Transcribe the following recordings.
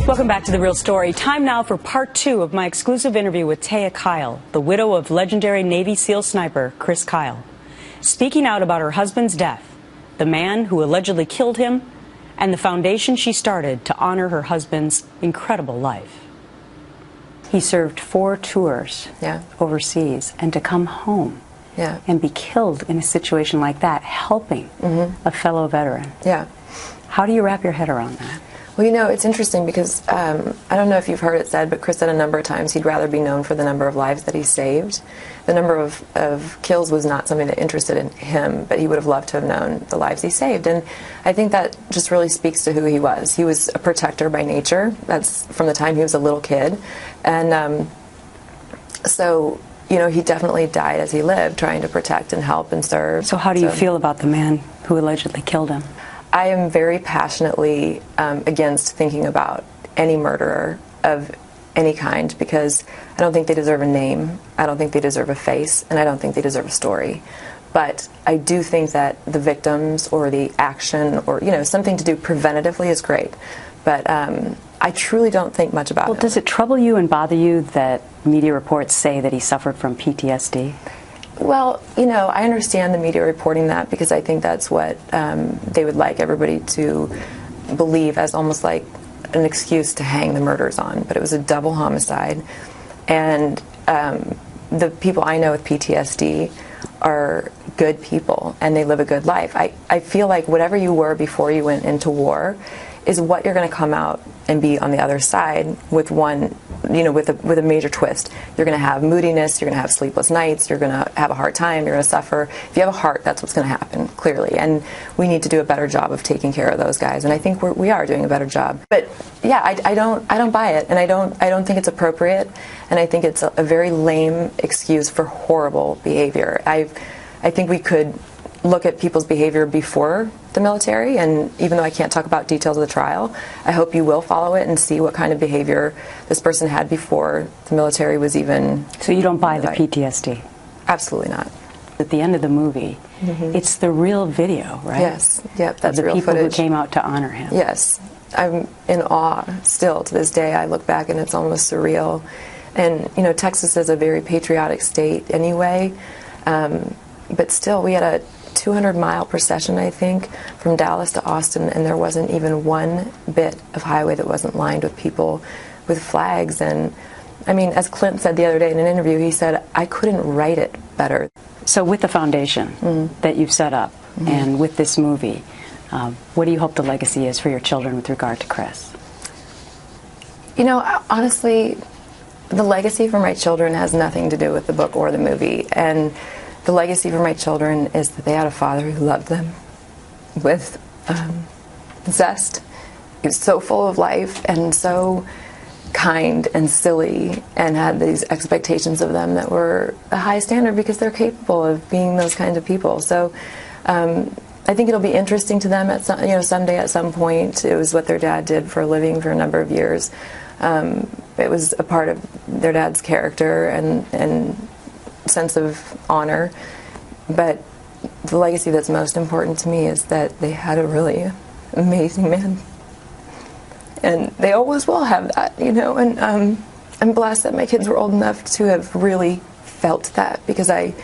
Welcome back to The Real Story. Time now for part 2 of my exclusive interview with Taya Kyle, the widow of legendary Navy SEAL sniper Chris Kyle, speaking out about her husband's death, the man who allegedly killed him, and the foundation she started to honor her husband's incredible life. He served 4 tours overseas, and to come home and be killed in a situation like that, helping a fellow veteran. How do you wrap your head around that? Well, you know, it's interesting because I don't know if you've heard it said, but Chris said a number of times he'd rather be known for the number of lives that he saved. The number of kills was not something that interested in him, but he would have loved to have known the lives he saved. And I think that just really speaks to who he was. He was a protector by nature. That's from the time he was a little kid. And so, you know, he definitely died as he lived, trying to protect and help and serve. So how do you feel about the man who allegedly killed him? I am very passionately against thinking about any murderer of any kind, because I don't think they deserve a name, I don't think they deserve a face, and I don't think they deserve a story. But I do think that the victims or the action or, you know, something to do preventatively is great. But I truly don't think much about it. Well, does it trouble you and bother you that media reports say that he suffered from PTSD? Well, you know, I understand the media reporting that because I think that's what they would like everybody to believe as almost like an excuse to hang the murders on. But it was a double homicide. And the people I know with PTSD are good people and they live a good life. I feel like whatever you were before you went into war is what you're going to come out and be on the other side with one, you know, with a major twist. You're going to have moodiness, you're going to have sleepless nights, you're going to have a hard time, you're going to suffer. If you have a heart, that's what's going to happen, clearly. And we need to do a better job of taking care of those guys. And I think we are doing a better job. But yeah, I don't buy it, and I don't think it's appropriate. And I think it's a very lame excuse for horrible behavior. I think we could look at people's behavior before the military, and even though I can't talk about details of the trial, I hope you will follow it and see what kind of behavior this person had before the military was even... So you don't buy the PTSD? Absolutely not. At the end of the movie, it's the real video, right? Yes, yep, that's real footage. The people who came out to honor him. Yes, I'm in awe still to this day. I look back and it's almost surreal. And, you know, Texas is a very patriotic state anyway, but still, we had a 200-mile procession, I think, from Dallas to Austin, and there wasn't even one bit of highway that wasn't lined with people with flags. And I mean, as Clint said the other day in an interview, he said, I couldn't write it better. So with the foundation that you've set up and with this movie, what do you hope the legacy is for your children with regard to Chris? You know, honestly, the legacy for my children has nothing to do with the book or the movie. And the legacy for my children is that they had a father who loved them with zest. He was so full of life and so kind and silly, and had these expectations of them that were a high standard because they're capable of being those kinds of people. So I think it'll be interesting to them at some, you know, someday at some point. It was what their dad did for a living for a number of years. It was a part of their dad's character and sense of honor, but the legacy that's most important to me is that they had a really amazing man, and they always will have that, you know. And I'm blessed that my kids were old enough to have really felt that, because I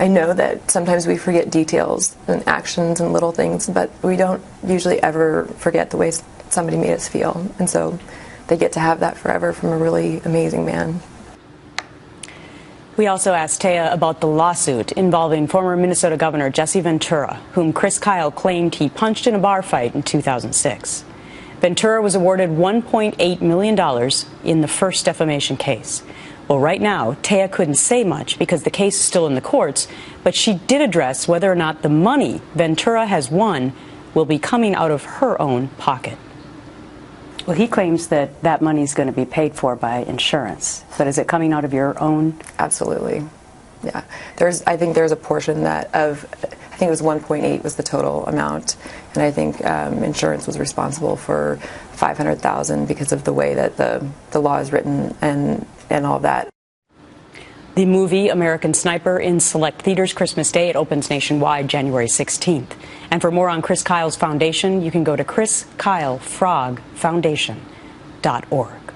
know that sometimes we forget details and actions and little things, but we don't usually ever forget the way somebody made us feel, and so they get to have that forever from a really amazing man. We also asked Taya about the lawsuit involving former Minnesota Governor Jesse Ventura, whom Chris Kyle claimed he punched in a bar fight in 2006. Ventura was awarded $1.8 million in the first defamation case. Well, right now, Taya couldn't say much because the case is still in the courts, but she did address whether or not the money Ventura has won will be coming out of her own pocket. Well, he claims that that money is going to be paid for by insurance. But is it coming out of your own? Absolutely. Yeah. I think there's a portion that I think it was 1.8 was the total amount, and I think insurance was responsible for $500,000 because of the way that the law is written and all that. The movie American Sniper in select theaters Christmas Day. It opens nationwide January 16th. And for more on Chris Kyle's foundation, you can go to Chris Kyle Frog Foundation.com. rightchildren.org.